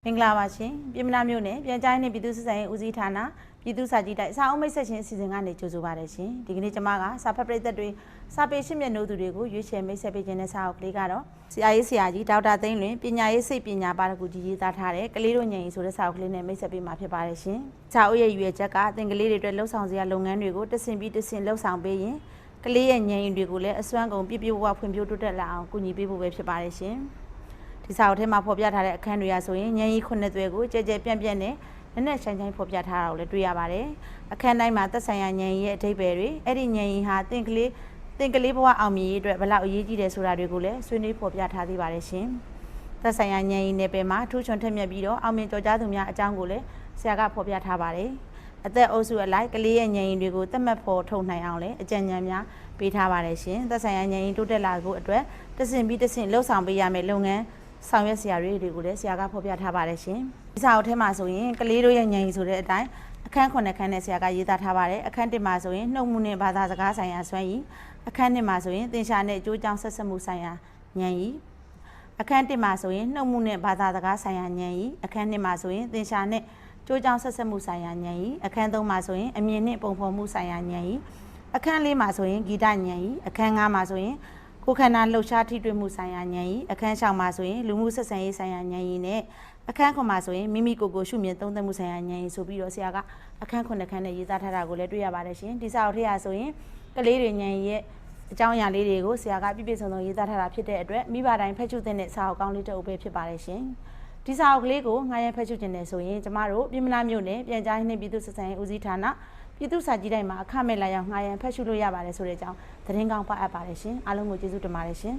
င်္ဂလာပါရှင်ပြည်မနာမျိုးနဲ့ပြန်ကြားရေးနဲ့ပြည်သူ့စစ်ဆိုင်ဦးစီးဌာနပြည်သူ့စာကြည့်တိုက်စာအုပ်မိတ်ဆက်ချင်းအစီအစဉ်ကနေကြိုဆိုပါရရှင်ဒီကနေ့ကျွန်မကစာဖတ်ပရိသတ်တွေစာပေရှင်းမြတ်နိုးသူတွေကိုရွေးချယ်မိတ်ဆက်ပေးခြင်းနဲ့စာအုပ်ကလေးကတော့ဆရာကြီးဒေါက်တာသိန်းလွင်ပညာရေးစိတ်ပညာပါရဂူကြီးရေးသားထားတဲ့ကလေးတို့ညင်ဆိုတဲ့စာအုပ်ကလေးနဲ့မိတ်ဆက်ပေးမှာဖြစ်ပါတယ်ရှင်စာအုပ်ရဲ့ရွေးချက်ကအသင်ကလေးတွေအတွက်လှုပ်ဆောင်စရာလုပ်ငန်းတွေကိုတဆင့်ပြီးတဆင့်လှုပ်ဆောင်ပေးရင်ကလေးရဲ့ညင်တွေကိုလည်းအစွမ်းကုန်ပြည့်ပြည့်ဝဝဖွံ့ဖြိုးတိုးတက်လာအောင်ကူညီပေးဖို့ပဲဖြစ်ပါတယ်ရှင်ဒီစာအုပ်ထဲမှာဖော်ပြထားတဲ့အခန်းတွေအဆိုရင်ညင်ကြီး9သွဲကိုကြဲကြဲပြန့်ပြန့်နဲ့နဲ့ဆိုင်ဆိုင်ဖော်ပြထားတာကိုလည်းတွေ့ရပါတယ်အခန်းတိုင်းမှာသက်ဆိုင်ရာညင်ကြီးရဲ့အဓိပ္ပာယ်တွေအဲ့ဒီညင်ကြီးဟာသင်ကလေးဘဝအောင်မြင်ရေးအတွက်ဘယ်လောက်အရေးကြီးတယ်ဆိုတာတွေကိုလည်းဆွေးနွေးဖော်ပြထားသေးပါတယ်ရှင်သက်ဆိုင်ရာညင်ကြီးနယ်ပယ်မှာထူးချွန်ထက်မြက်ပြီးတော့အောင်မြင်ကြော်ကြားသူများအကြောင်းကိုလည်းဆရာကဖော်ပြထားပါတယ်အသက်အုပ်စုအလိုက်ကလေးရဲ့ညင်ကြီးတွေကိုသတ်မှတ်ဖော်ထုတ်နိုင်အောင်လည်းအကြံဉာဏ်များပေးထားပါတယ်ရှင်သက်ဆိုင်ရာညင်ကြီးတိုးတက်လာဖို့အတွက်တဆင့်ပြီးတဆင့်လှုပ်ဆောင်ပေးရမယ့်လုပ်ငန်းဆောင်ရွက်စရာတွေကိုလည်းဆရာကဖော်ပြထားပါတယ်ရှင်ဒီစာအုပ်ထဲမှာဆိုရင်ကလေးတို့ရဲ့ညင်ဆိုတဲ့အတိုင်းအခန်း9ခန်းနဲ့ဆရာကရေးသားထားပါတယ်အခန်း1မှာဆိုရင်နှုတ်မှုနဲ့ဘာသာစကားဆိုင်ရာစွမ်းရည်အခန်း2မှာဆိုရင်သင်္ချာနဲ့အကျိုးကြောင့်ဆက်စပ်မှုဆိုင်ရာဉာဏ်ရည်အခန်း1မှာဆိုရင်နှုတ်မှုနဲ့ဘာသာစကားဆိုင်ရာဉာဏ်ရည်အခန်း2မှာဆိုရင်သင်္ချာနဲ့ကျိုးကြောင့်ဆက်စပ်မှုဆိုင်ရာဉာဏ်ရည်အခန်း3မှာဆိုရင်အမြင်နဲ့ပုံဖော်မှုဆိုင်ရာဉာဏ်ရည်အခန်း4မှာဆိုရင်ဂီတဉာဏ်ရည်အခန်း5မှာဆိုရင်ကိုခန္ဓာလှုပ်ရှားထိတွေ့မှုဆိုင်ရာဉာဏ်ရည်အခန်း6မှာဆိုရင်လူမှုဆက်ဆံရေးဆိုင်ရာဉာဏ်ရည်နဲ့အခန်း9မှာဆိုရင်မိမိကိုယ်ကိုရှုမြင်သုံးသပ်မှုဆိုင်ရာဉာဏ်ရည်ဆိုပြီးတော့ဆရာကအခန်း9ခန်းနဲ့ရေးသားထားတာကိုလည်းတွေ့ရပါတယ်ရှင်ဒီစာအုပ်ထဲရဆိုရင်ကလေးတွေဉာဏ်ရည်ရဲ့အကြောင်းအရာလေးတွေကိုဆရာကပြည့်ပြည့်စုံစုံရေးသားထားတာဖြစ်တဲ့အတွက်မိဘတိုင်းဖတ်ရှုသင့်တဲ့စာအုပ်ကောင်းလေးတစ်အုပ်ပဲဖြစ်ပါတယ်ရှင်ဒီစာအုပ်ကလေးကိုငှားရမ်းဖတ်ရှုခြင်းနဲ့ဆိုရင်ကျမတို့ပြည်မနာမြို့နယ်ပြန်ကြားရေးနှင့်ပြည်သူ့စစ်ဆိုင်ဦးစီးဌာနပြည်သူ့စာကြည့်တိုင်းမှာအခမဲ့လာရောက်ငှားရမ်းဖတ်ရှုလို့ရပါတယ်ဆိုတဲ့အကြောင်းသတင်းကောင်းပါအပ်ပါတယ်ရှင်အားလုံးကိုကျေးဇူးတင်ပါတယ်ရှင်